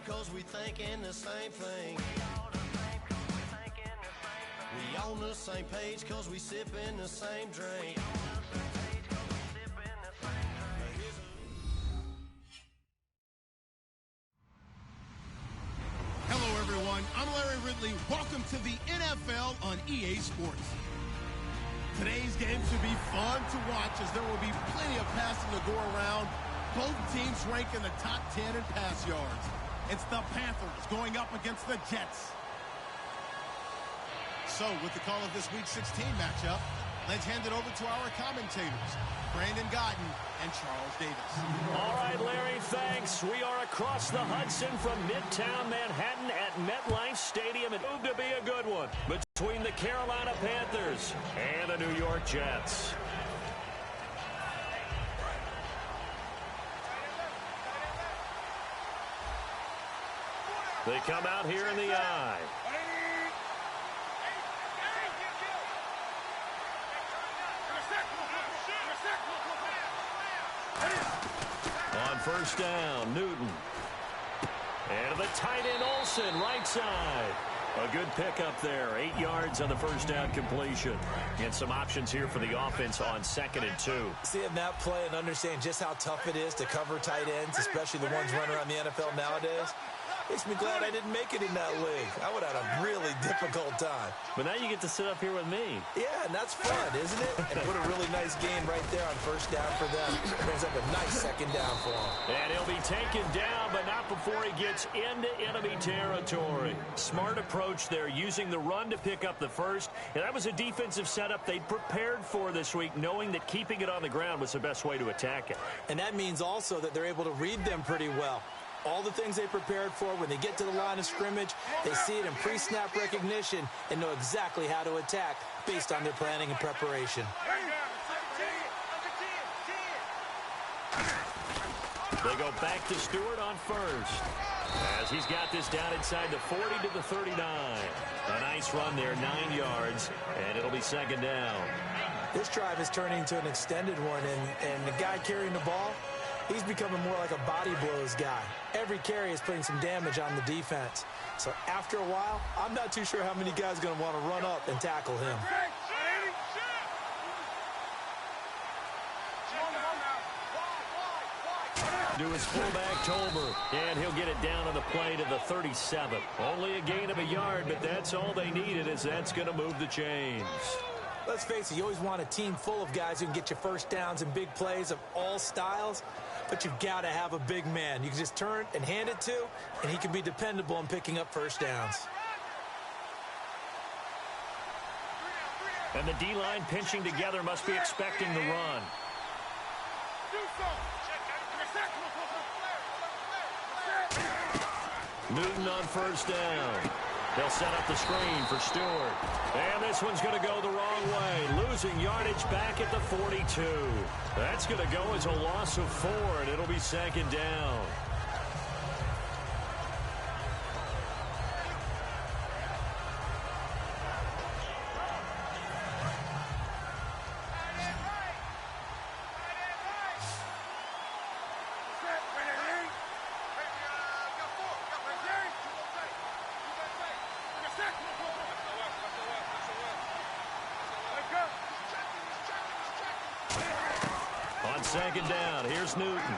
cause we thinking the same thing. We on the same page cause we sipping the same drink. Hello everyone, I'm Larry Ridley. Welcome to the NFL on EA Sports. Today's game should be fun to watch as there will be plenty of passing to go around. Both teams rank in the top 10 in pass yards. It's the Panthers going up against the Jets. So, with the call of this Week 16 matchup, let's hand it over to our commentators, Brandon Godden and Charles Davis. All right, Larry, thanks. We are across the Hudson from Midtown Manhattan at MetLife Stadium. It proved to be a good one between the Carolina Panthers and the New York Jets. They come out here in the I. On first down, Newton. And the tight end, Olsen, right side. A good pickup there. 8 yards on the first down completion. And some options here for the offense on 2nd and 2. Seeing that play and understand just how tough it is to cover tight ends, especially the ones running around the NFL nowadays, makes me glad I didn't make it in that league. I would have had a really difficult time. But now you get to sit up here with me. Yeah, and that's fun, isn't it? And put a really nice game right there on first down for them. Brings up a nice 2nd down for him. And he'll be taken down, but not before he gets into enemy territory. Smart approach there, using the run to pick up the first. And that was a defensive setup they prepared for this week, knowing that keeping it on the ground was the best way to attack it. And that means also that they're able to read them pretty well. All the things they prepared for, when they get to the line of scrimmage, they see it in pre-snap recognition and know exactly how to attack based on their planning and preparation. They go back to Stewart on first, as he's got this down inside the 40 to the 39. A nice run there, 9 yards, and it'll be 2nd down. This drive is turning into an extended one, and the guy carrying the ball, he's becoming more like a body blows guy. Every carry is putting some damage on the defense. So after a while, I'm not too sure how many guys are going to want to run up and tackle him. To his fullback, Tolbert, and he'll get it down on the play to the 37. Only a gain of a yard, but that's all they needed, as that's going to move the chains. Let's face it, you always want a team full of guys who can get you first downs and big plays of all styles, but you've got to have a big man you can just turn and hand it to, and he can be dependable in picking up first downs. And the D-line pinching together must be expecting the run. Newton on first down. They'll set up the screen for Stewart. And this one's going to go the wrong way. Losing yardage back at the 42. That's going to go as a loss of 4, and it'll be 2nd down. On 2nd down, here's Newton.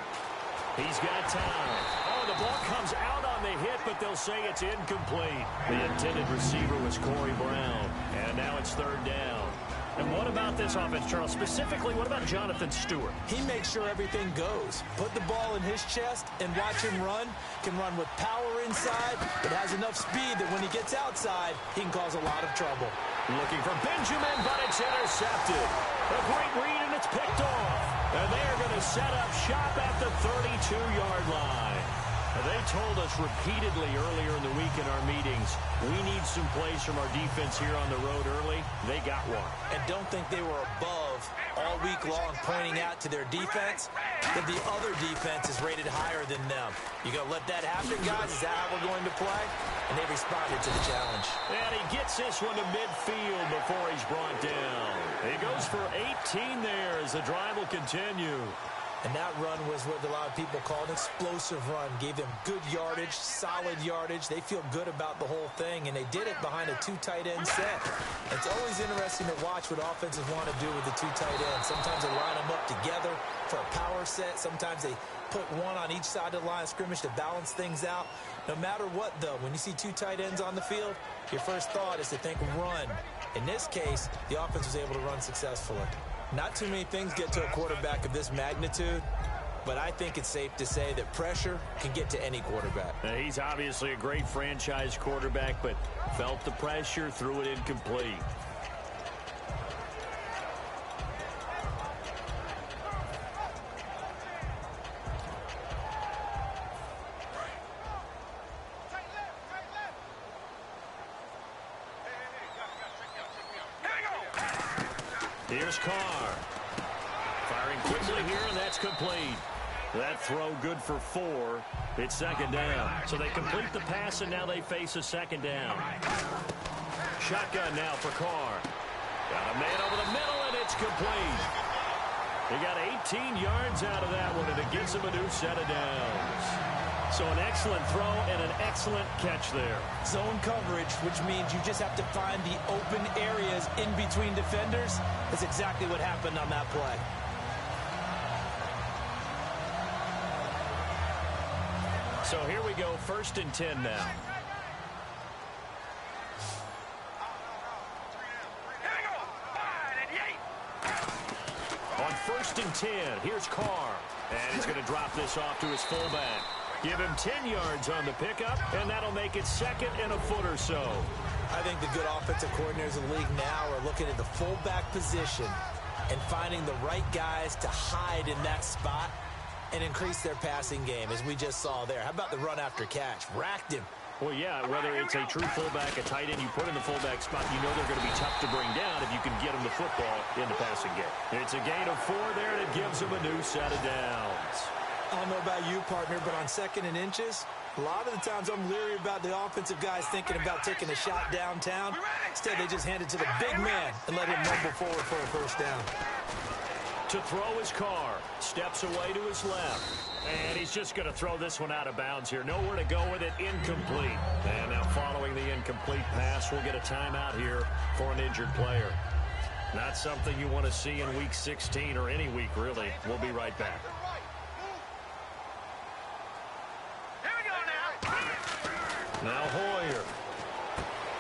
He's got time. Oh, the ball comes out on the hit, but they'll say it's incomplete. The intended receiver was Corey Brown, and now it's 3rd down. And what about this offense, Charles? Specifically, what about Jonathan Stewart? He makes sure everything goes. Put the ball in his chest and watch him run. Can run with power inside, but has enough speed that when he gets outside, he can cause a lot of trouble. Looking for Benjamin, but it's intercepted. A great read, and it's picked off. And they're going to set up shop at the 32-yard line. They told us repeatedly earlier in the week in our meetings, we need some plays from our defense here on the road early. They got one. And don't think they were above all week long pointing out to their defense that the other defense is rated higher than them. You going to let that happen, guys? Is that how we're going to play? And they responded to the challenge. And he gets this one to midfield before he's brought down. He goes for 18 there as the drive will continue. And that run was what a lot of people call an explosive run. Gave them good yardage, solid yardage. They feel good about the whole thing, and they did it behind a 2 tight end set. It's always interesting to watch what offenses want to do with the 2 tight ends. Sometimes they line them up together for a power set. Sometimes they put one on each side of the line of scrimmage to balance things out. No matter what, though, when you see 2 tight ends on the field, your first thought is to think run. In this case, the offense was able to run successfully. Not too many things get to a quarterback of this magnitude, but I think it's safe to say that pressure can get to any quarterback. He's obviously a great franchise quarterback, but felt the pressure, threw it incomplete. Here's Carr. Firing quickly here, and that's complete. That throw good for 4. It's second down. So they complete the pass, and now they face a second down. Shotgun now for Carr. Got a man over the middle, and it's complete. He got 18 yards out of that one, and it gives him a new set of downs. So an excellent throw and an excellent catch there. Zone coverage, which means you just have to find the open areas in between defenders. That's exactly what happened on that play. So here we go, 1st and 10 now. On 1st and 10, here's Carr. And he's going to drop this off to his fullback. Give him 10 yards on the pickup, and that'll make it 2nd and a foot or so. I think the good offensive coordinators in the league now are looking at the fullback position and finding the right guys to hide in that spot and increase their passing game, as we just saw there. How about the run after catch? Racked him. Well, yeah, whether it's a true fullback, a tight end you put in the fullback spot, you know they're going to be tough to bring down if you can get them the football in the passing game. It's a gain of 4 there, and it gives them a new set of downs. I don't know about you, partner, but on 2nd and inches, a lot of the times I'm leery about the offensive guys thinking about taking a shot downtown. Instead, they just hand it to the big man and let him rumble forward for a first down. To throw his Carr. Steps away to his left. And he's just going to throw this one out of bounds here. Nowhere to go with it. Incomplete. And now following the incomplete pass, we'll get a timeout here for an injured player. Not something you want to see in Week 16 or any week, really. We'll be right back. Now Hoyer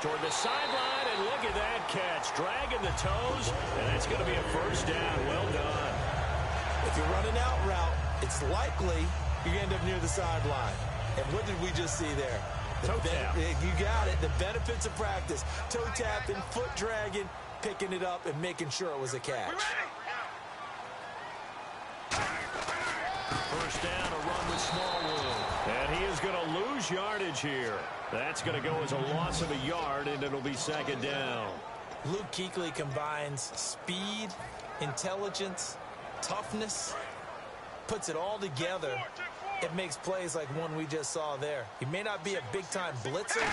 toward the sideline, and look at that catch. Dragging the toes, and it's going to be a first down. Well done. If you're running out route, it's likely you end up near the sideline. And what did we just see there? Toe tap. You got it. The benefits of practice. Toe tapping, foot dragging, picking it up, and making sure it was a catch. First down, a run with Smallwood. And he is going to lose yardage here. That's going to go as a loss of a yard, and it'll be second down. Luke Kuechly combines speed, intelligence, toughness, puts it all together. It makes plays like one we just saw there. He may not be a big-time blitzer,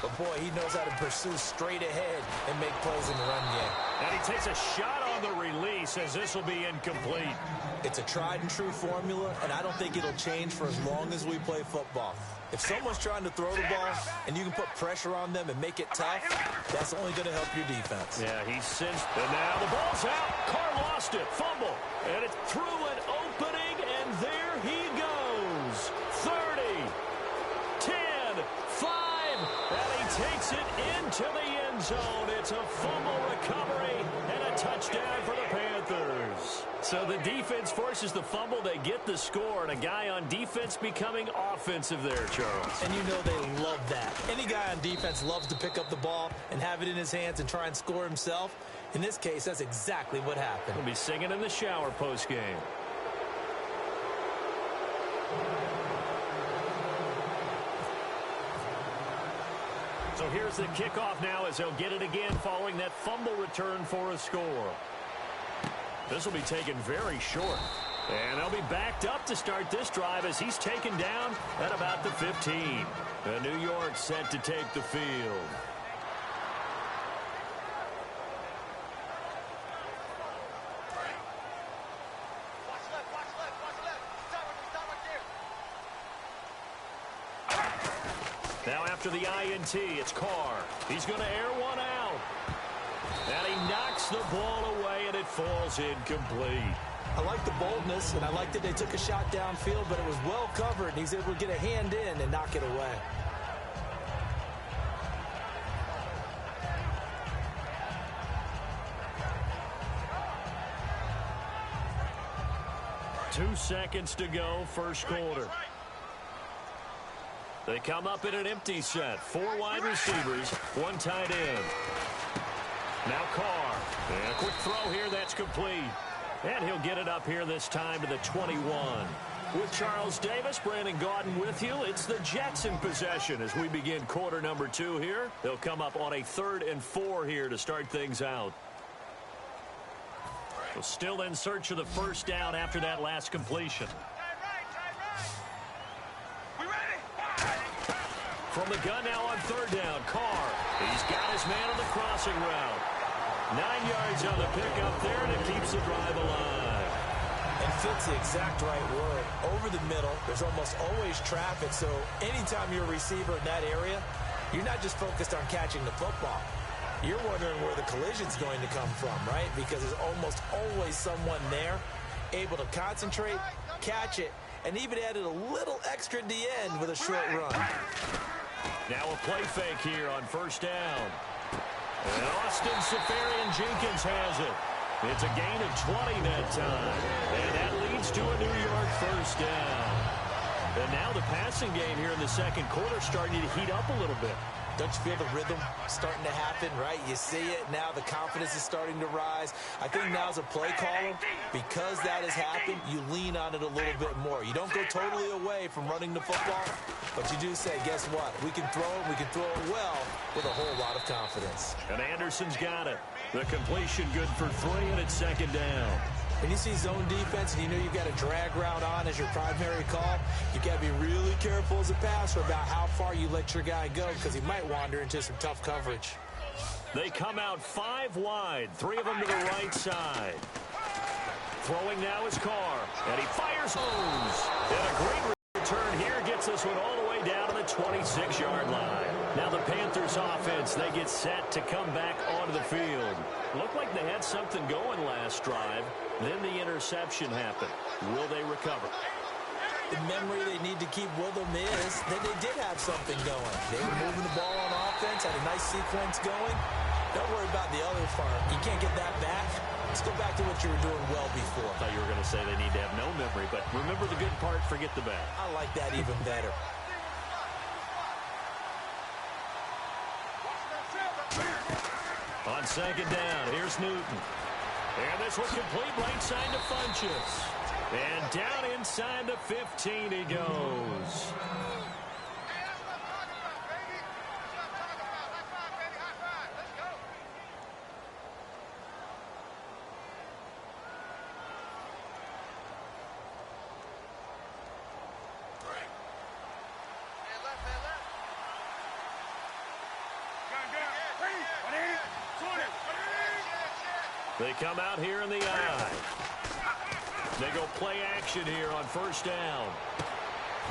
but, boy, he knows how to pursue straight ahead and make plays in the run game. And he takes a shot on the release as this will be incomplete. It's a tried-and-true formula, and I don't think it'll change for as long as we play football. If someone's trying to throw the ball and you can put pressure on them and make it tough, that's only going to help your defense. Yeah, he's cinched. And now the ball's out. Carr lost it. Fumble. And it's through an opening, and there he goes. 30, 10, 5, and he takes it into the end zone. It's a fumble recovery and a touchdown for the Panthers. So the defense forces the fumble. They get the score, and a guy on defense becoming offensive there, Charles. And you know they love that. Any guy on defense loves to pick up the ball and have it in his hands and try and score himself. In this case, that's exactly what happened. He'll be singing in the shower post-game. So here's the kickoff now as they'll get it again following that fumble return for a score. This will be taken very short. And they'll be backed up to start this drive as he's taken down at about the 15. And New York set to take the field. Now after the INT, it's Carr. He's going to air one out. And he knocks the ball away, and it falls incomplete. I like the boldness, and I like that they took a shot downfield, but it was well covered, and he's able to get a hand in and knock it away. Two seconds to go, first quarter. They come up in an empty set. 4 wide receivers, 1 tight end. Now Carr. And a quick throw here, that's complete. And he'll get it up here this time to the 21. With Charles Davis, Brandon Gaudin with you. It's the Jets in possession as we begin quarter number 2 here. They'll come up on a 3rd and 4 here to start things out. Well, still in search of the first down after that last completion. From the gun now on 3rd down, Carr. He's got his man on the crossing route. 9 yards on the pickup there, and it keeps the drive alive. And fits the exact right word. Over the middle, there's almost always traffic, so anytime you're a receiver in that area, you're not just focused on catching the football. You're wondering where the collision's going to come from, right? Because there's almost always someone there able to concentrate, catch it, and even added a little extra at the end with a short run. Now a play fake here on first down. And Austin Seferian-Jenkins has it. It's a gain of 20 that time. And that leads to a New York first down. And now the passing game here in the second quarter starting to heat up a little bit. Don't you feel the rhythm starting to happen, right? You see it now. The confidence is starting to rise. I think now as a play caller, because that has happened, you lean on it a little bit more. You don't go totally away from running the football, but you do say, guess what? We can throw it. We can throw it well with a whole lot of confidence. And Anderson's got it. The completion good for 3, and it's 2nd down. When you see zone defense and you know you've got a drag route on as your primary call, you've got to be really careful as a passer about how far you let your guy go because he might wander into some tough coverage. They come out 5 wide, 3 of them to the right side. Throwing now is Carr, and he fires home. And a great return here gets this one all the way down to the 26-yard line. Now the Panthers offense, they get set to come back onto the field. Looked like they had something going last drive. Then the interception happened. Will they recover? The memory they need to keep with them is that they did have something going. They were moving the ball on offense, had a nice sequence going. Don't worry about the other part. You can't get that back. Let's go back to what you were doing well before. I thought you were going to say they need to have no memory, but remember the good part, forget the bad. I like that even better. On 2nd down, here's Newton. And this one complete right side to Funchess. And down inside the 15 he goes. They come out here in the eye. They go play action here on first down.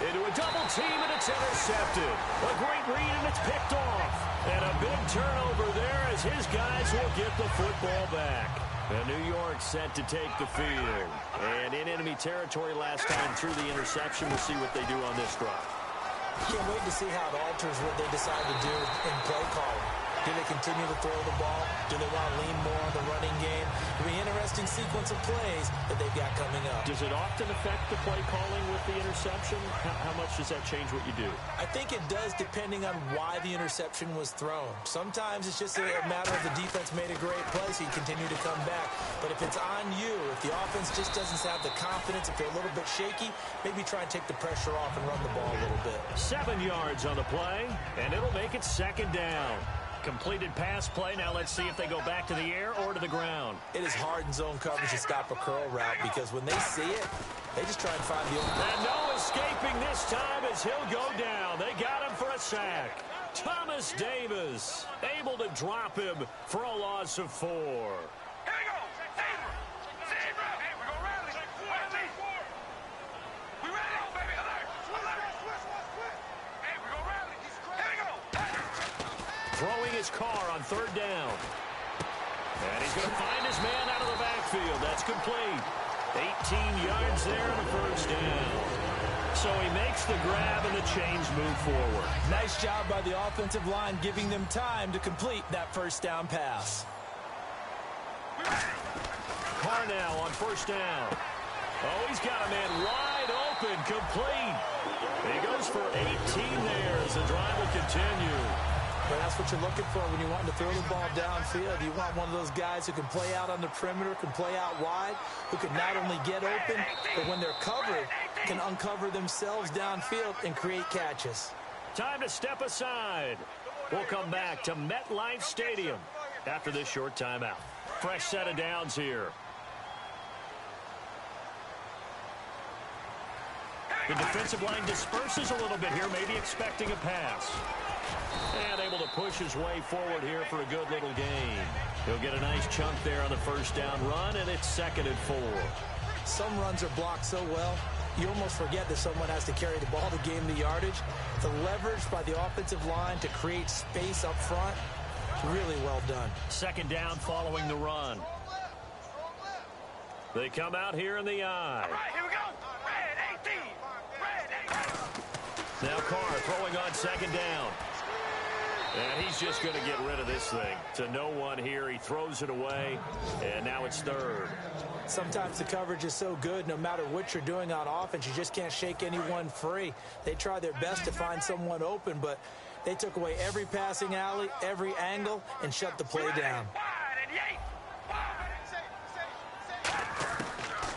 Into a double team, and it's intercepted. A great read, and it's picked off. And a big turnover there as his guys will get the football back. And New York set to take the field. And in enemy territory last time through the interception. We'll see what they do on this drive. Can't wait to see how it alters what they decide to do in play calling. Do they continue to throw the ball? Do they want to lean more on the running game? It'll be an interesting sequence of plays that they've got coming up. Does it often affect the play calling with the interception? How much does that change what you do? I think it does depending on why the interception was thrown. Sometimes it's just a matter of the defense made a great play, so you continue to come back. But if it's on you, if the offense just doesn't have the confidence, if they're a little bit shaky, maybe try and take the pressure off and run the ball a little bit. 7 yards on the play, and it'll make it 2nd down. Completed pass play. Now let's see if they go back to the air or to the ground. It is hard in zone coverage to stop a curl route because when they see it, they just try and find the open. And no escaping this time as he'll go down. They got him for a sack. Thomas Davis able to drop him for a loss of 4. is Carr on third down. And he's going to find his man out of the backfield. That's complete. 18 yards there and a first down. So he makes the grab and the chains move forward. Nice job by the offensive line giving them time to complete that first down pass. Carr now on first down. Oh, he's got a man wide open, complete. He goes for 18 there as the drive will continue. But that's what you're looking for when you're wanting to throw the ball downfield. You want one of those guys who can play out on the perimeter, can play out wide, who can not only get open, but when they're covered, can uncover themselves downfield and create catches. Time to step aside. We'll come back to MetLife Stadium after this short timeout. Fresh set of downs here. The defensive line disperses a little bit here, maybe expecting a pass. And able to push his way forward here for a good little gain. He'll get a nice chunk there on the first down run, and it's 2nd and 4. Some runs are blocked so well, you almost forget that someone has to carry the ball to gain the yardage. The leverage by the offensive line to create space up front, really well done. 2nd down following the run. They come out here in the eye. All right, here we go. Red 18. Red 18. Now Carr throwing on 2nd down. And he's just going to get rid of this thing. To no one here. He throws it away, and now it's 3rd. Sometimes the coverage is so good, no matter what you're doing on offense, you just can't shake anyone free. They try their best to find someone open, but they took away every passing alley, every angle, and shut the play down.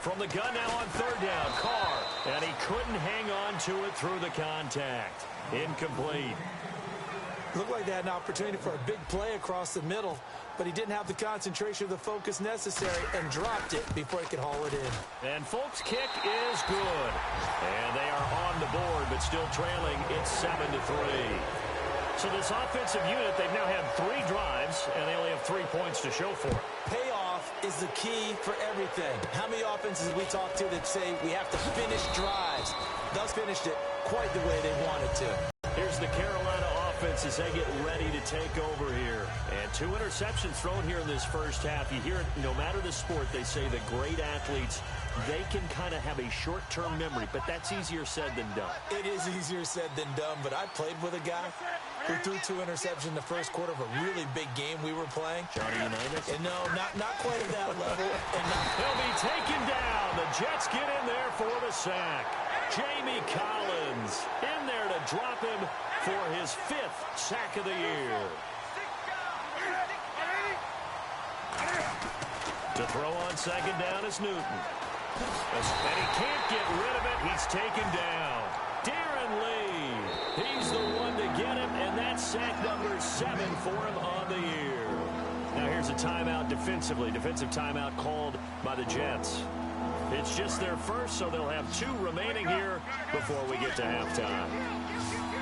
From the gun now on 3rd down, Carr. And he couldn't hang on to it through the contact. Incomplete. Looked like they had an opportunity for a big play across the middle, but he didn't have the concentration or the focus necessary and dropped it before he could haul it in. And Folk's kick is good. And they are on the board, but still trailing. It's 7-3. So this offensive unit, they've now had 3 drives, and they only have 3 points to show for it. Payoff is the key for everything. How many offenses we talk to that say we have to finish drives? Thus finished it quite the way they wanted to. Here's the Carolina offense as they get ready to take over here. And 2 interceptions thrown here in this first half. You hear it, no matter the sport, they say the great athletes, they can kind of have a short-term memory, but that's easier said than done. It is easier said than done, but I played with a guy who threw 2 interceptions in the first quarter of a really big game we were playing. Johnny Unitas? And no, not quite at that level. And he'll be taken down. The Jets get in there for the sack. Jamie Collins in there to drop him for his 5th sack of the year. To throw on 2nd down is Newton. And he can't get rid of it. He's taken down. Darren Lee. He's the one to get him, and that's sack number 7 for him on the year. Now here's a timeout defensively. Defensive timeout called by the Jets. It's just their first, so they'll have 2 remaining here before we get to halftime.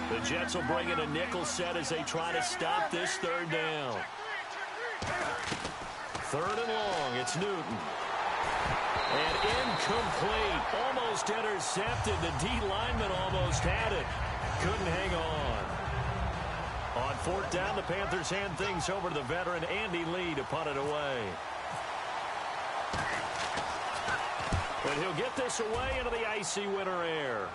The Jets will bring in a nickel set as they try to stop this 3rd down. 3rd and long. It's Newton. And incomplete. Almost intercepted. The D lineman almost had it. Couldn't hang on. On 4th down, the Panthers hand things over to the veteran Andy Lee to punt it away. But he'll get this away into the icy winter air.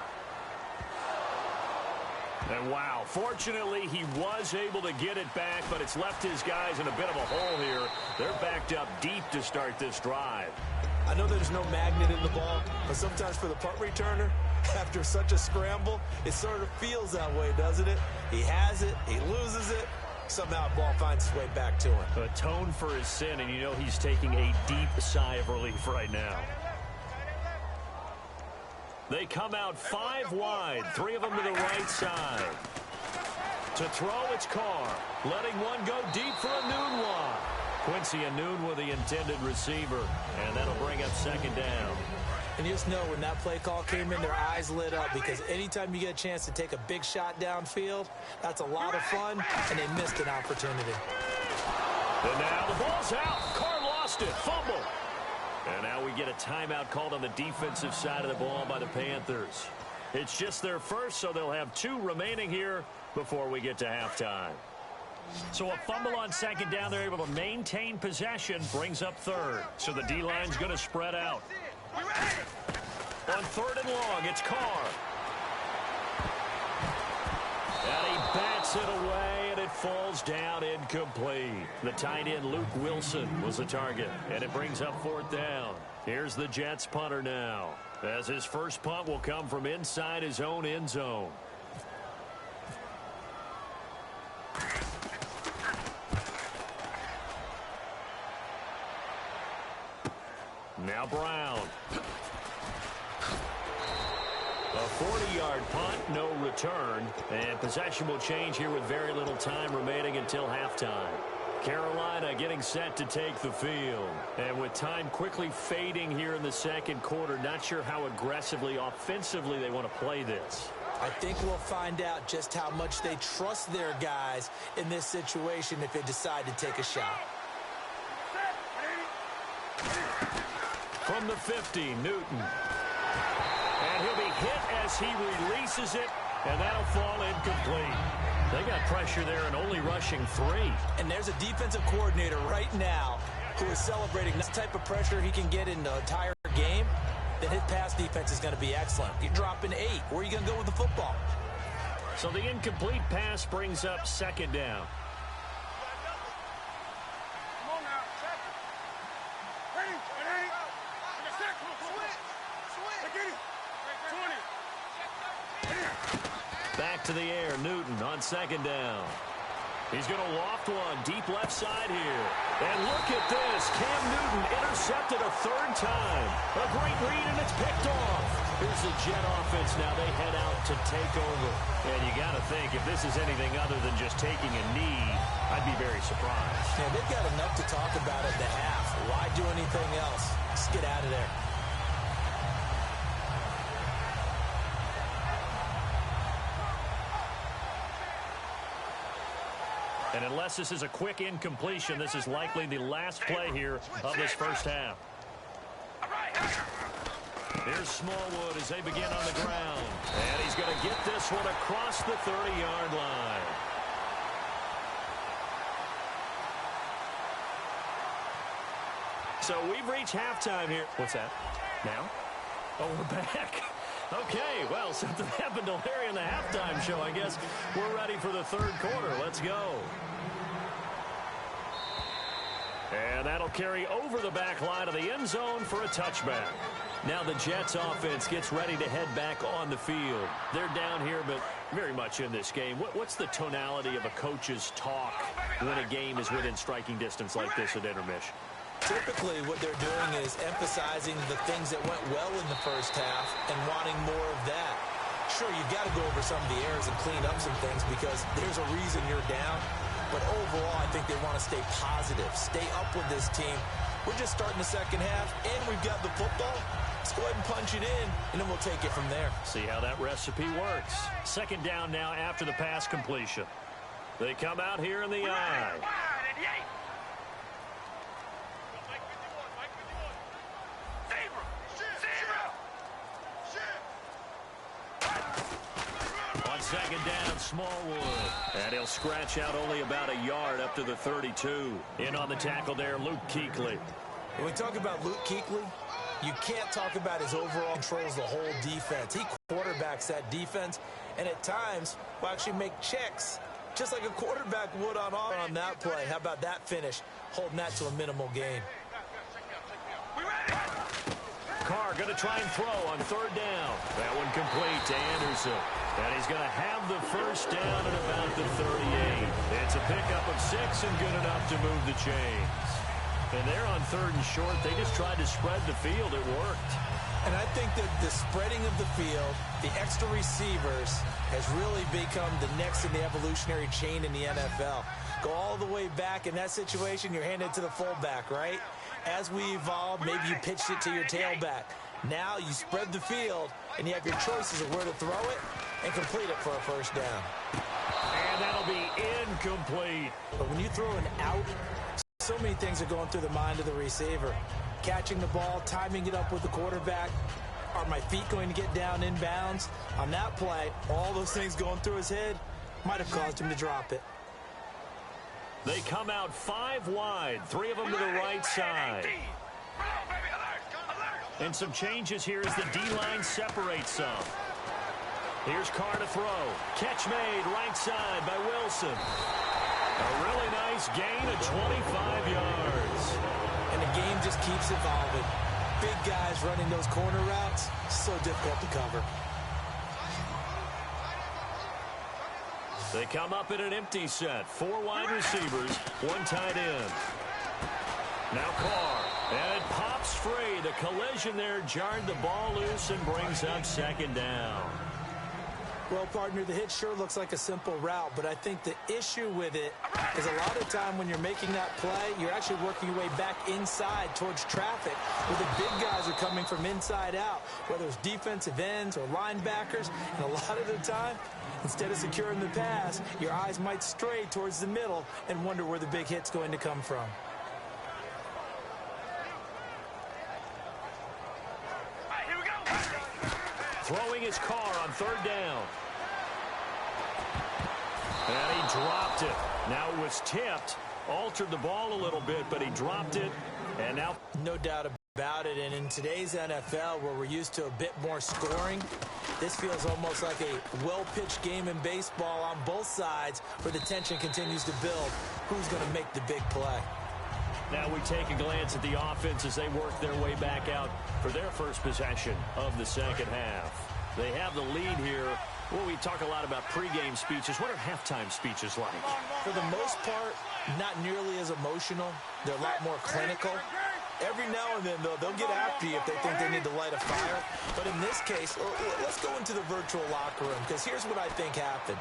And wow, fortunately he was able to get it back, but it's left his guys in a bit of a hole here. They're backed up deep to start this drive. I know there's no magnet in the ball, but sometimes for the punt returner, after such a scramble, it sort of feels that way, doesn't it? He has it, he loses it, somehow the ball finds its way back to him. Atone for his sin, and you know he's taking a deep sigh of relief right now. They come out 5 wide, 3 of them to the right side. To throw, it's Carr. Letting one go deep for Enunwa. Quincy Enunwa, the intended receiver, and that'll bring up 2nd down. And you just know when that play call came in, their eyes lit up, because anytime you get a chance to take a big shot downfield, that's a lot of fun, and they missed an opportunity. And now the ball's out. Carr lost it. Fumble. And now we get a timeout called on the defensive side of the ball by the Panthers. It's just their first, so they'll have 2 remaining here before we get to halftime. So a fumble on second down. They're able to maintain possession. Brings up third. So the D-line's going to spread out. On third and long, it's Carr. And he bats it away, and it falls down incomplete. The tight end, Luke Wilson, was the target. And it brings up fourth down. Here's the Jets punter now, as his first punt will come from inside his own end zone. Now Brown. A 40-yard punt, no return. And possession will change here with very little time remaining until halftime. Carolina getting set to take the field. And with time quickly fading here in the second quarter, not sure how aggressively, offensively they want to play this. I think we'll find out just how much they trust their guys in this situation if they decide to take a shot. From the 50, Newton. And he'll be hit as he releases it, and that'll fall incomplete. They got pressure there and only rushing 3. And there's a defensive coordinator right now who is celebrating this type of pressure he can get in the entire game. Then his pass defense is going to be excellent. You're dropping 8. Where are you going to go with the football? So the incomplete pass brings up second down. Back to the air, Newton on second down. He's going to loft one deep left side here. And look at this. Cam Newton intercepted a third time. A great read, and it's picked off. Here's the Jet offense now. They head out to take over. And you got to think, if this is anything other than just taking a knee, I'd be very surprised. Yeah, they've got enough to talk about at the half. Why do anything else? Just get out of there. And unless this is a quick incompletion, this is likely the last play here of this first half. Here's Smallwood as they begin on the ground. And he's going to get this one across the 30-yard line. So we've reached halftime here. What's that? Now? Oh, we're back. Okay, well, something happened to Larry in the halftime show. I guess we're ready for the third quarter. Let's go. And that'll carry over the back line of the end zone for a touchback. Now the Jets offense gets ready to head back on the field. They're down here, but very much in this game. What's the tonality of a coach's talk when a game is within striking distance like this at intermission? Typically, what they're doing is emphasizing the things that went well in the first half and wanting more of that. Sure, you've got to go over some of the errors and clean up some things because there's a reason you're down. But overall, I think they want to stay positive, stay up with this team. We're just starting the second half, and we've got the football. Let's go ahead and punch it in, and then we'll take it from there. See how that recipe works. Second down now after the pass completion. They come out here in the I. Second down, Smallwood. And he'll scratch out only about a yard up to the 32. In on the tackle there, Luke Kuechly. When we talk about Luke Kuechly, you can't talk about his overall controls the whole defense. He quarterbacks that defense, and at times will actually make checks, just like a quarterback would on that play. How about that finish, holding that to a minimal gain. Carr going to try and throw on third down. That one complete to Anderson. And he's going to have the first down at about the 38. It's a pickup of 6 and good enough to move the chains. And they're on third and short. They just tried to spread the field. It worked. And I think that the spreading of the field, the extra receivers, has really become the next in the evolutionary chain in the NFL. Go all the way back in that situation, you're handed to the fullback, right? As we evolve, maybe you pitched it to your tailback. Now you spread the field, and you have your choices of where to throw it and complete it for a first down. And that'll be incomplete. But when you throw an out, so many things are going through the mind of the receiver. Catching the ball, timing it up with the quarterback. Are my feet going to get down in bounds? On that play, all those things going through his head might have caused him to drop it. They come out 5 wide, 3 of them to the right side. And some changes here as the D-line separates some. Here's Carr to throw. Catch made right side by Wilson. A really nice gain of 25 yards. And the game just keeps evolving. Big guys running those corner routes, so difficult to cover. They come up in an empty set. 4 wide receivers, 1 tight end. Now Carr, and it pops free. The collision there jarred the ball loose and brings up 2nd down. Well, partner, the hit sure looks like a simple route, but I think the issue with it is a lot of time when you're making that play, you're actually working your way back inside towards traffic, where the big guys are coming from inside out, whether it's defensive ends or linebackers, and a lot of the time, instead of securing the pass, your eyes might stray towards the middle and wonder where the big hit's going to come from. Throwing his Carr on 3rd down. And he dropped it. Now it was tipped. Altered the ball a little bit, but he dropped it. And now... No doubt about it. And in today's NFL, where we're used to a bit more scoring, this feels almost like a well-pitched game in baseball on both sides, where the tension continues to build. Who's going to make the big play? Now we take a glance at the offense as they work their way back out for their first possession of the 2nd half. They have the lead here. Well, we talk a lot about pregame speeches. What are halftime speeches like? For the most part, not nearly as emotional. They're a lot more clinical. Every now and then, though, they'll get after you if they think they need to light a fire. But in this case, let's go into the virtual locker room, because here's what I think happened.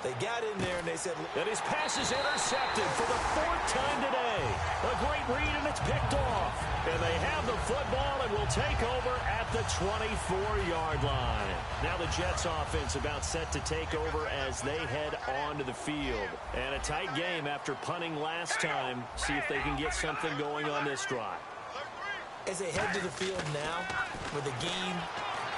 They got in there and they said... And his pass is intercepted for the 4th time today. A great read, and it's picked off. And they have the football and will take over at the 24-yard line. Now the Jets offense about set to take over as they head onto the field. And a tight game after punting last time. See if they can get something going on this drive. As they head to the field now, with the game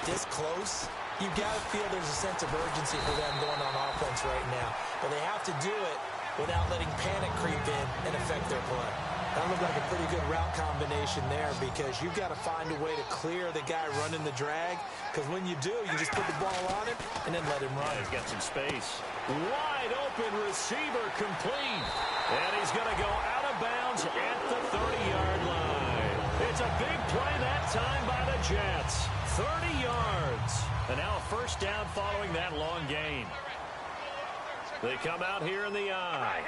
this close... You've got to feel there's a sense of urgency for them going on offense right now. But they have to do it without letting panic creep in and affect their play. That looked like a pretty good route combination there, because you've got to find a way to clear the guy running the drag. Because when you do, you just put the ball on him and then let him run. Yeah, he's got some space. Wide open receiver complete. And he's going to go out of bounds at the 30-yard line. It's a big play that time by the Jets. 30 yards. And now a 1st down following that long gain. They come out here in the eye.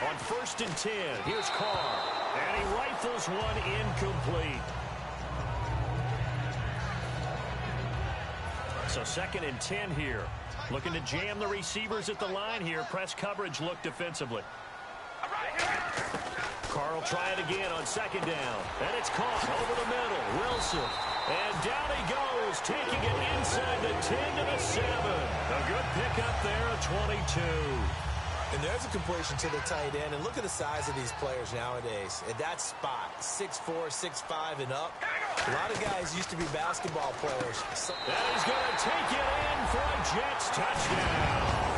On 1st and 10, here's Carr. And he rifles one incomplete. So 2nd and 10 here. Looking to jam the receivers at the line here. Press coverage look defensively. Carr will try it again on 2nd down. And it's caught over the middle. Wilson. And down he goes, taking it inside the 10 to the 7. A good pickup there, a 22. And there's a completion to the tight end. And look at the size of these players nowadays. At that spot, 6'4", 6'5", and up. A lot of guys used to be basketball players. And he's going to take it in for a Jets touchdown.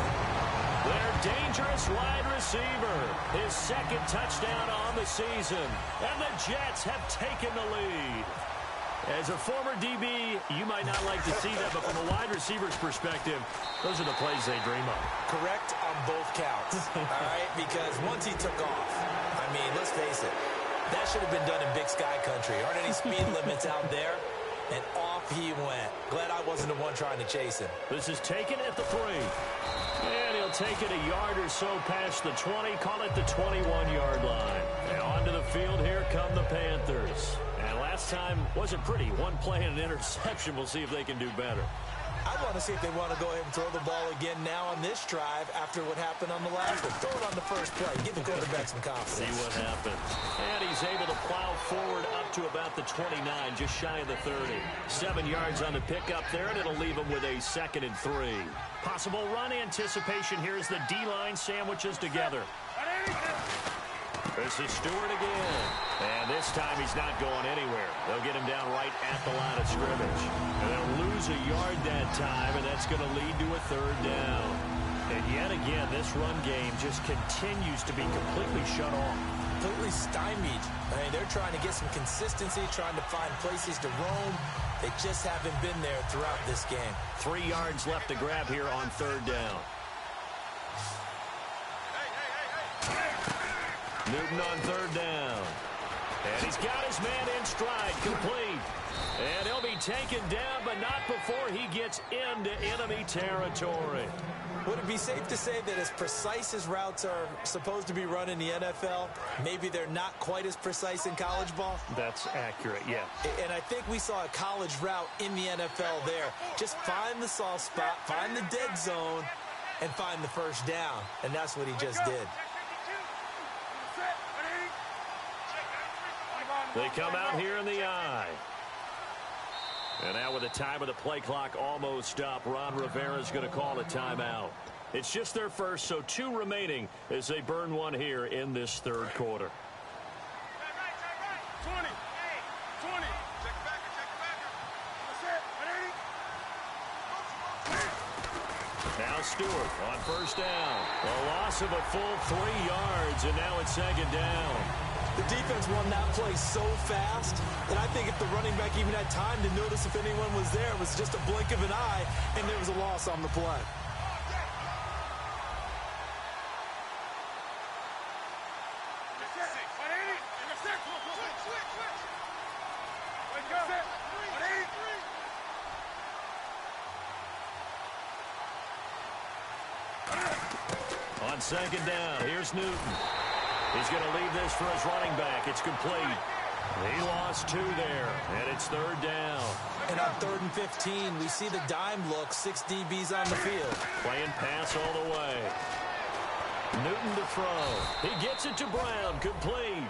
Their dangerous wide receiver. His 2nd touchdown on the season. And the Jets have taken the lead. As a former DB, you might not like to see that, but from a wide receiver's perspective, those are the plays they dream of. Correct on both counts, all right? Because once he took off, I mean, let's face it, that should have been done in Big Sky Country. Aren't any speed limits out there? And off he went. Glad I wasn't the one trying to chase him. This is taken at the 3. And he'll take it a yard or so past the 20, call it the 21-yard line. And onto the field, here come the Panthers. And last time wasn't pretty. One play and an interception. We'll see if they can do better. I want to see if they want to go ahead and throw the ball again now on this drive after what happened on the last one. Throw it on the first play. Give the quarterback some confidence. See what happens. And he's able to plow forward up to about the 29, just shy of the 30. 7 yards on the pickup there, and it'll leave him with a 2nd and 3. Possible run anticipation here as the D-line sandwiches together. This is Stewart again. And this time he's not going anywhere. They'll get him down right at the line of scrimmage. And they'll lose a yard that time, and that's going to lead to a 3rd down. And yet again, this run game just continues to be completely shut off. Completely stymied. I mean, they're trying to get some consistency, trying to find places to roam. They just haven't been there throughout this game. 3 yards left to grab here on 3rd down. Newton on 3rd down. And he's got his man in stride, complete. And he'll be taken down, but not before he gets into enemy territory. Would it be safe to say that as precise as routes are supposed to be run in the NFL, maybe they're not quite as precise in college ball? That's accurate, yeah. And I think we saw a college route in the NFL there. Just find the soft spot, find the dead zone, and find the first down. And that's what he just did. They come out here in the eye. And now with the time of the play clock almost up, Ron Rivera's going to call a timeout. It's just their first, so 2 remaining as they burn one here in this 3rd quarter. 20. 20. Check backer. Now Stewart on 1st down. A loss of a full 3 yards, and now it's 2nd down. The defense won that play so fast that I think if the running back even had time to notice if anyone was there, it was just a blink of an eye, and there was a loss on the play. On 2nd down, here's Newton. He's going to leave this for his running back. It's complete. He lost 2 there, and it's 3rd down. And on 3rd and 15, we see the dime look, 6 DBs on the field. Playing pass all the way. Newton to throw. He gets it to Brown, complete.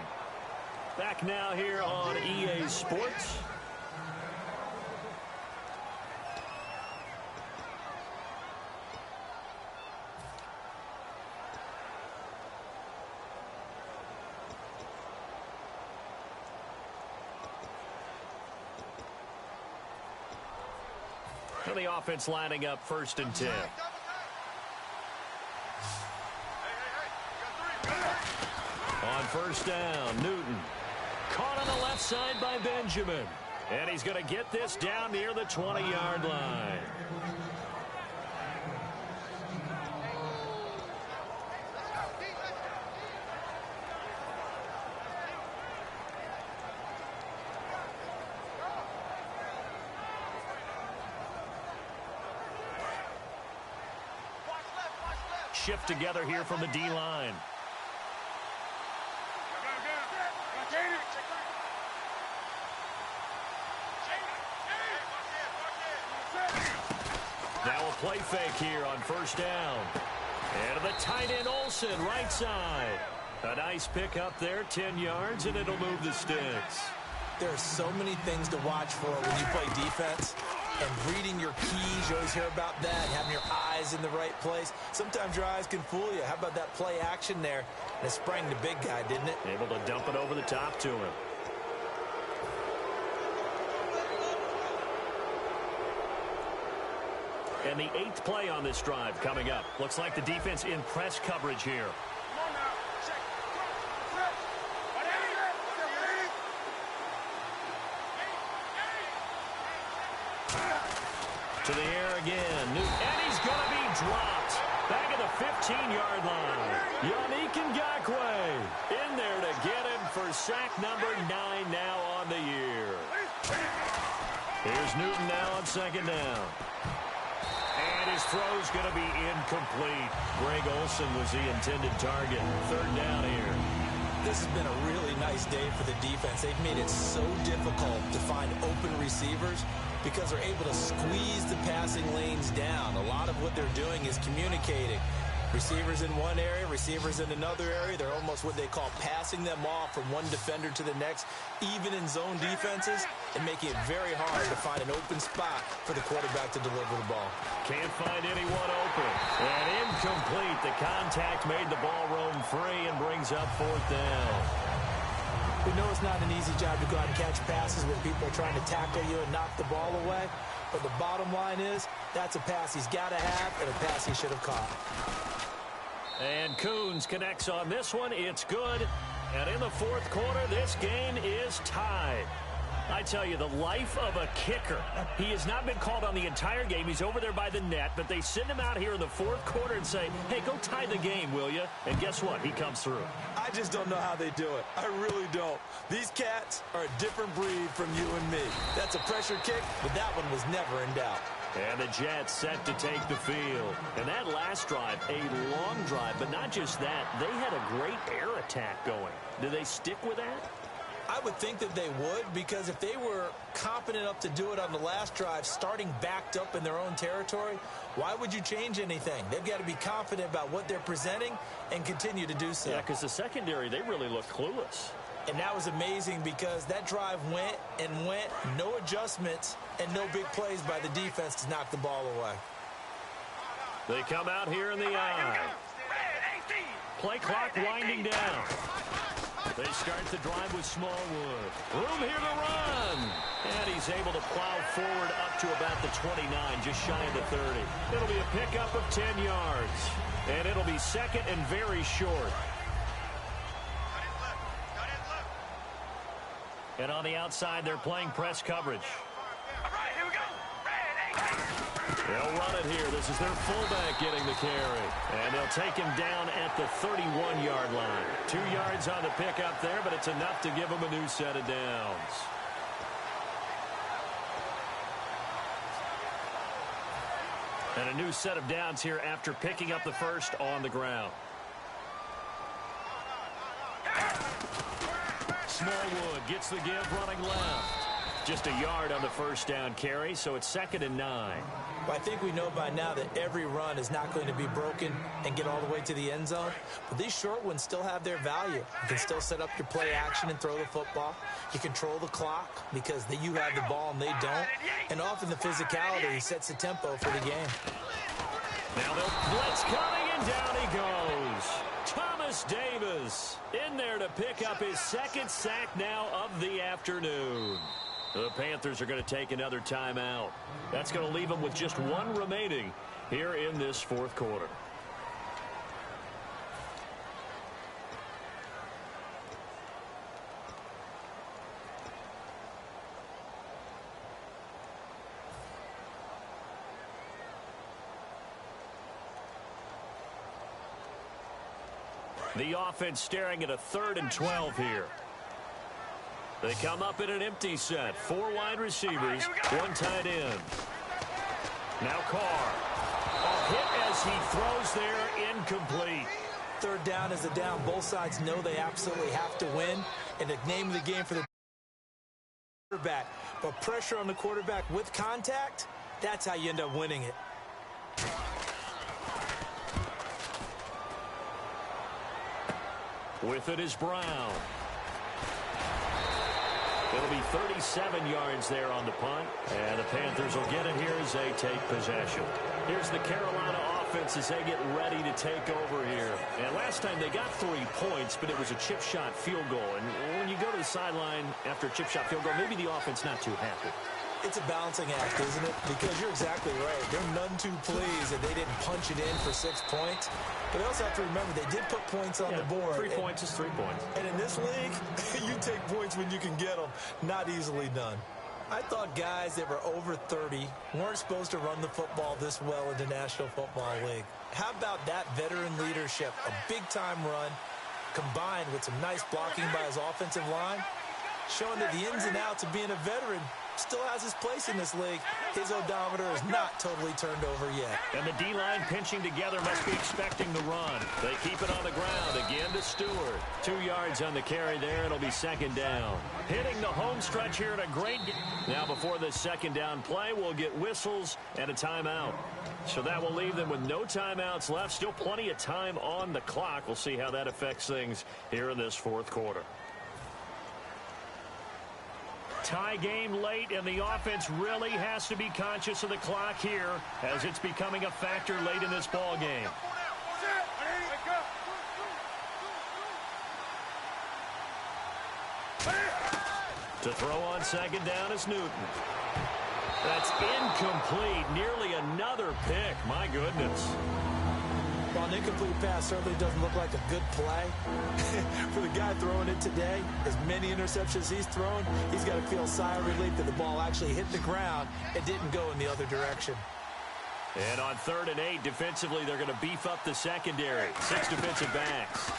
Back now here on EA Sports. The offense lining up 1st and 10. On 1st down, Newton. Caught on the left side by Benjamin. And he's going to get this down near the 20-yard line. Shift together here from the D-line. Now a play fake here on 1st down. And the tight end Olsen, right side. A nice pick up there, 10 yards, and it'll move the sticks. There are so many things to watch for when you play defense. And reading your keys, you always hear about that, having your eyes in the right place. Sometimes your eyes can fool you. How about that play action there? And it sprang the big guy, didn't it? Able to dump it over the top to him. And the 8th play on this drive coming up. Looks like the defense in press coverage here. To the air again. And he's going to be dropped. Back at the 15-yard line. Yannick Ngakoue in there to get him for sack number 9 now on the year. Here's Newton now on 2nd down. And his throw's going to be incomplete. Greg Olsen was the intended target. 3rd down here. This has been a really nice day for the defense. They've made it so difficult to find open receivers because they're able to squeeze the passing lanes down. A lot of what they're doing is communicating. Receivers in one area, receivers in another area. They're almost what they call passing them off from one defender to the next, even in zone defenses, and making it very hard to find an open spot for the quarterback to deliver the ball. Can't find anyone open. And incomplete. The contact made the ball roam free and brings up 4th down. We know it's not an easy job to go out and catch passes when people are trying to tackle you and knock the ball away. But the bottom line is, that's a pass he's got to have and a pass he should have caught. And Coons connects on this one. It's good. And in the fourth quarter, this game is tied. I tell you, the life of a kicker. He has not been called on the entire game. He's over there by the net, but they send him out here in the fourth quarter and say, hey, go tie the game, will you? And guess what? He comes through. I just don't know how they do it. I really don't. These cats are a different breed from you and me. That's a pressure kick, but that one was never in doubt. And the Jets set to take the field. And that last drive, a long drive, but not just that. They had a great air attack going. Do they stick with that? I would think that they would, because if they were competent enough to do it on the last drive, starting backed up in their own territory, why would you change anything? They've got to be confident about what they're presenting and continue to do so. Yeah, because the secondary, they really looked clueless. And that was amazing because that drive went and went, no adjustments and no big plays by the defense to knock the ball away. They come out here in the eye. Play clock winding down. They start the drive with Smallwood. Room here to run. And he's able to plow forward up to about the 29, just shy of the 30. It'll be a pickup of 10 yards. And it'll be second and very short. And on the outside, they're playing press coverage. All right, here we go. Red 18. They'll run it here. This is their fullback getting the carry. And they'll take him down at the 31-yard line. 2 yards on the pickup there, but it's enough to give him a new set of downs. And a new set of downs here after picking up the first on the ground. Smallwood gets the give running left. Just a yard on the first down carry, so it's 2nd and 9. Well, I think we know by now that every run is not going to be broken and get all the way to the end zone. But these short ones still have their value. You can still set up your play action and throw the football. You control the clock because you have the ball and they don't. And often the physicality sets the tempo for the game. Now they'll blitz coming, and down he goes. Thomas Davis in there to pick up his second sack now of the afternoon. The Panthers are going to take another timeout. That's going to leave them with just one remaining here in this fourth quarter. The offense staring at a 3rd and 12 here. They come up in an empty set. 4 wide receivers, 1 tight end. Now Carr. A hit as he throws there, incomplete. 3rd down is a down. Both sides know they absolutely have to win. And the name of the game for the quarterback. But pressure on the quarterback with contact, that's how you end up winning it. With it is Brown. It'll be 37 yards there on the punt. And the Panthers will get it here as they take possession. Here's the Carolina offense as they get ready to take over here. And last time they got 3 points, but it was a chip shot field goal. And when you go to the sideline after a chip shot field goal, maybe the offense not too happy. It's a balancing act, isn't it? Because you're exactly right. They're none too pleased that they didn't punch it in for 6 points. But they also have to remember they did put points on the board. 3 points is 3 points. And in this league, you take points when you can get them. Not easily done. I thought guys that were over 30 weren't supposed to run the football this well in the National Football League. How about that veteran leadership? A big-time run combined with some nice blocking by his offensive line, showing that the ins and outs of being a veteran still has his place in this league. His odometer is not totally turned over yet. And the D-line pinching together must be expecting the run. They keep it on the ground. Again to Stewart. 2 yards on the carry there. It'll be 2nd down. Hitting the home stretch here at a great game. Now before this 2nd down play, we'll get whistles and a timeout. So that will leave them with no timeouts left. Still plenty of time on the clock. We'll see how that affects things here in this fourth quarter. Tie game late, and the offense really has to be conscious of the clock here as it's becoming a factor late in this ball game. To throw on second down is Newton. That's incomplete. Nearly another pick. My goodness. Well, an incomplete pass certainly doesn't look like a good play. For the guy throwing it today, as many interceptions he's thrown, he's got to feel a sigh of relief that the ball actually hit the ground and didn't go in the other direction. And on 3rd and 8, defensively, they're going to beef up the secondary. 6 defensive backs.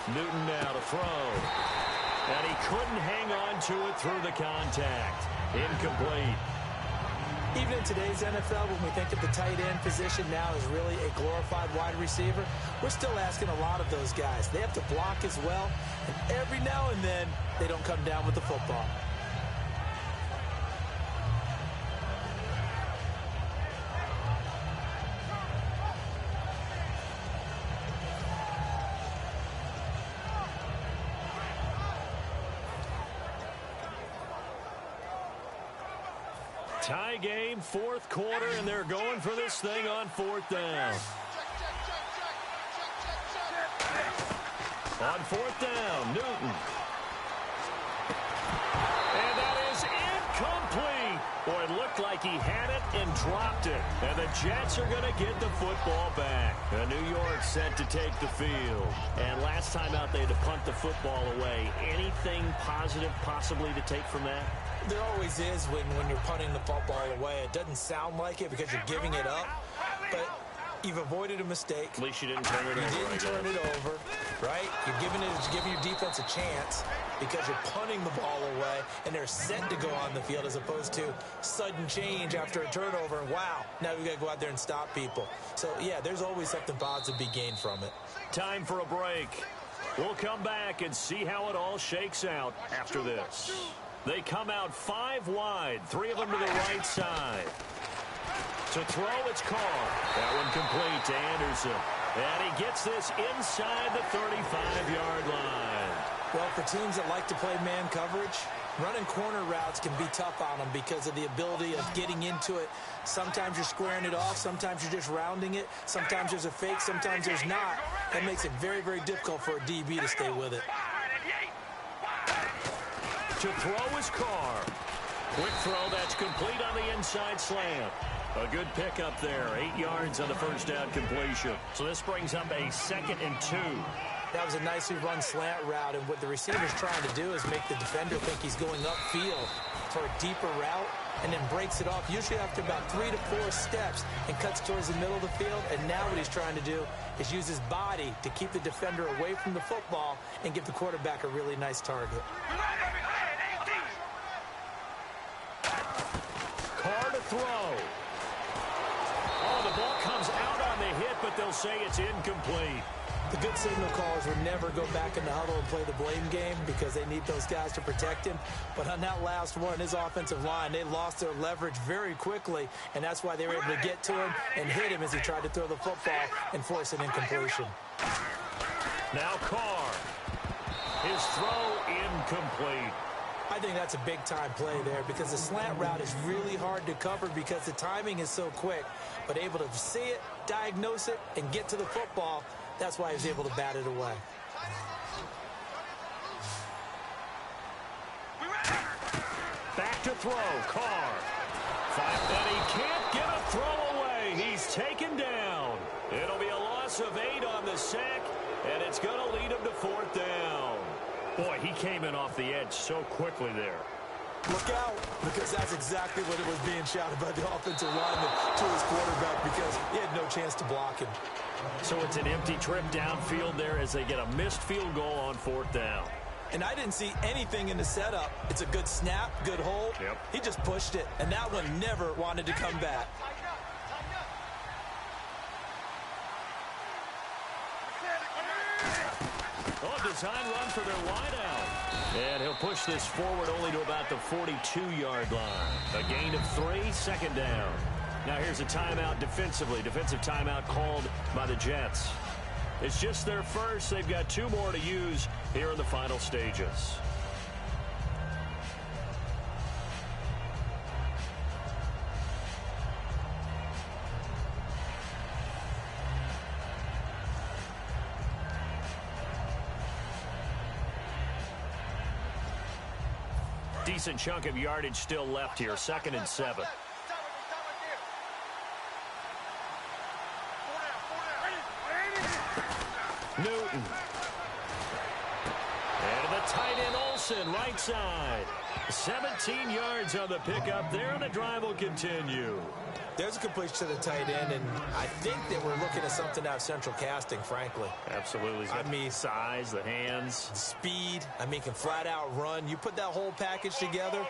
Newton now to throw. And he couldn't hang on to it through the contact. Incomplete. Even in today's NFL, when we think of the tight end position now as really a glorified wide receiver, we're still asking a lot of those guys. They have to block as well, and every now and then, they don't come down with the football. Tie game, 4th quarter, and they're going for this thing on 4th down. On 4th down, Newton. And that is incomplete. Boy, it looked like he had it and dropped it. And the Jets are going to get the football back. New York set to take the field. And last time out, they had to punt the football away. Anything positive possibly to take from that? There always is when you're punting the football away. It doesn't sound like it because you're giving it up, but you've avoided a mistake. At least you didn't turn it over. You didn't turn it over, right? You're giving your defense a chance because you're punting the ball away, and they're set to go on the field as opposed to sudden change after a turnover. And wow, now we've got to go out there and stop people. So, yeah, there's always something positive to be gained from it. Time for a break. We'll come back and see how it all shakes out after this. They come out 5 wide, 3 of them to the right side. To throw, it's Carr. That one complete to Anderson. And he gets this inside the 35-yard line. Well, for teams that like to play man coverage, running corner routes can be tough on them because of the ability of getting into it. Sometimes you're squaring it off. Sometimes you're just rounding it. Sometimes there's a fake. Sometimes there's not. That makes it very, very difficult for a DB to stay with it. To throw is Carr. Quick throw, that's complete on the inside slant. A good pickup there, 8 yards on the first down completion. So this brings up a 2nd and 2. That was a nicely run slant route, and what the receiver's trying to do is make the defender think he's going upfield for a deeper route, and then breaks it off, usually after about 3 to 4 steps, and cuts towards the middle of the field. And now what he's trying to do is use his body to keep the defender away from the football and give the quarterback a really nice target. Carr to throw. Oh, the ball comes out on the hit, but they'll say it's incomplete. The good signal callers would never go back in the huddle and play the blame game because they need those guys to protect him. But on that last one, his offensive line, they lost their leverage very quickly, and that's why they were able to get to him and hit him as he tried to throw the football and force an incompletion. Now Carr. His throw incomplete. I think that's a big-time play there because the slant route is really hard to cover because the timing is so quick. But able to see it, diagnose it, and get to the football, that's why he was able to bat it away. Back to throw, Carr. And he can't get a throw away. He's taken down. It'll be a loss of 8 on the sack, and it's going to lead him to 4th down. Boy, he came in off the edge so quickly there. Look out, because that's exactly what it was being shouted by the offensive lineman to his quarterback because he had no chance to block him. So it's an empty trip downfield there as they get a missed field goal on 4th down. And I didn't see anything in the setup. It's a good snap, good hold. Yep. He just pushed it, and that one never wanted to come back. Design run for their wideout. And he'll push this forward only to about the 42-yard line. A gain of 3, 2nd down. Now here's a timeout defensively. Defensive timeout called by the Jets. It's just their first. They've got 2 more to use here in the final stages. decent chunk of yardage still left here. 2nd and 7. Newton. And the tight end Olsen, right side. 17 yards on the pickup there, and the drive will continue. There's a completion to the tight end, and I think that we're looking at something out of central casting, frankly. Absolutely. I mean, size, the hands. The speed. I mean, can flat out run. You put that whole package together,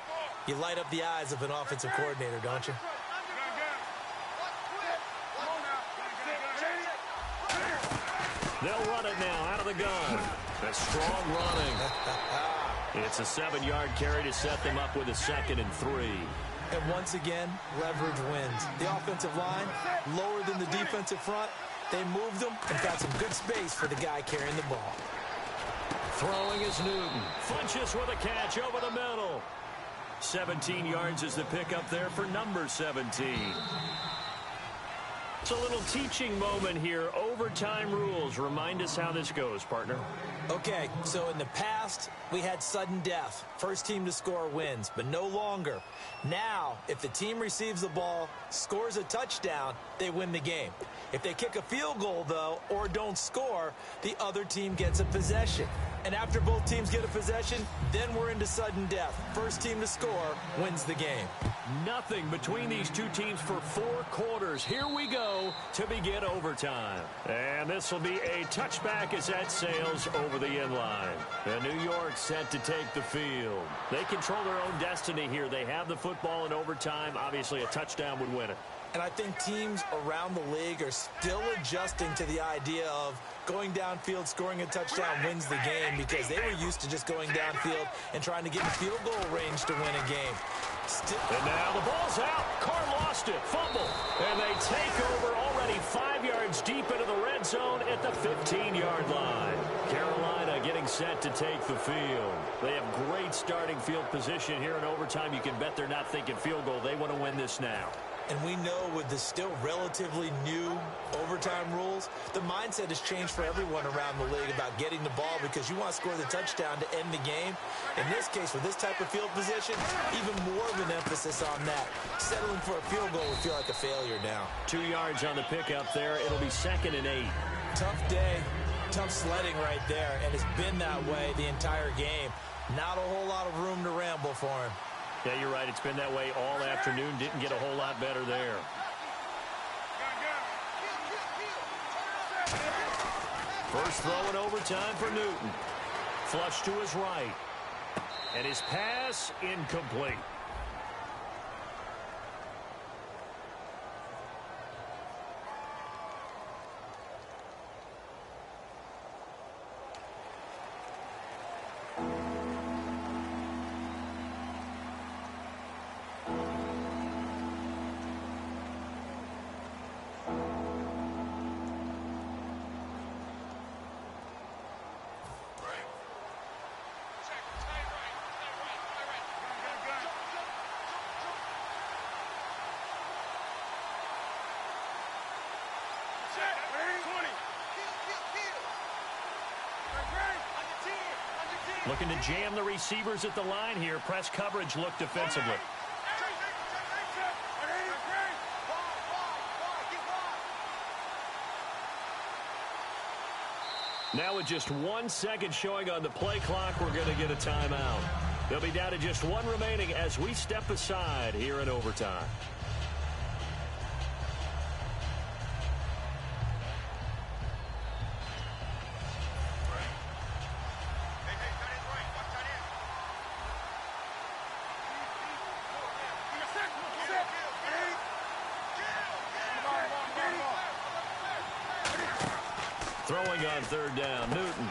you light up the eyes of an offensive coordinator, don't you? They'll run it now out of the gun. That's strong running. It's a 7-yard carry to set them up with a 2nd and 3. And once again, leverage wins. The offensive line, lower than the defensive front. They moved them and got some good space for the guy carrying the ball. Throwing is Newton. Funches with a catch over the middle. 17 yards is the pickup there for number 17. It's a little teaching moment here. Overtime rules. Remind us how this goes, partner. Okay, so in the past, we had sudden death. First team to score wins, but no longer. Now, if the team receives the ball, scores a touchdown, they win the game. If they kick a field goal, though, or don't score, the other team gets a possession. And after both teams get a possession, then we're into sudden death. First team to score wins the game. Nothing between these two teams for 4 quarters. Here we go to begin overtime. And this will be a touchback as that sails over the end line. And New York set to take the field. They control their own destiny here. They have the football in overtime. Obviously, a touchdown would win it. And I think teams around the league are still adjusting to the idea of going downfield, scoring a touchdown wins the game, because they were used to just going downfield and trying to get in field goal range to win a game. And now the ball's out. Carr lost it. Fumble. And they take over already 5 yards deep into the red zone at the 15-yard line. Carolina getting set to take the field. They have great starting field position here in overtime. You can bet they're not thinking field goal. They want to win this now. And we know with the still relatively new overtime rules, the mindset has changed for everyone around the league about getting the ball, because you want to score the touchdown to end the game. In this case, with this type of field position, even more of an emphasis on that. Settling for a field goal would feel like a failure now. 2 yards on the pickup there. It'll be 2nd and 8. Tough day, tough sledding right there, and it's been that way the entire game. Not a whole lot of room to ramble for him. Yeah, you're right. It's been that way all afternoon. Didn't get a whole lot better there. First throw in overtime for Newton. Flush to his right. And his pass incomplete. Looking to jam the receivers at the line here. Press coverage look defensively. Now with just 1 second showing on the play clock, we're going to get a timeout. They'll be down to just 1 remaining as we step aside here in overtime. Throwing on 3rd down, Newton.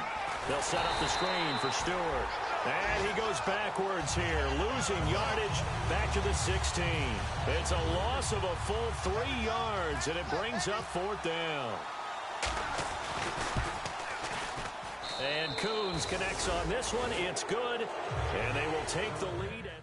They'll set up the screen for Stewart. And he goes backwards here, losing yardage back to the 16. It's a loss of a full 3 yards, and it brings up 4th down. And Coons connects on this one. It's good, and they will take the lead at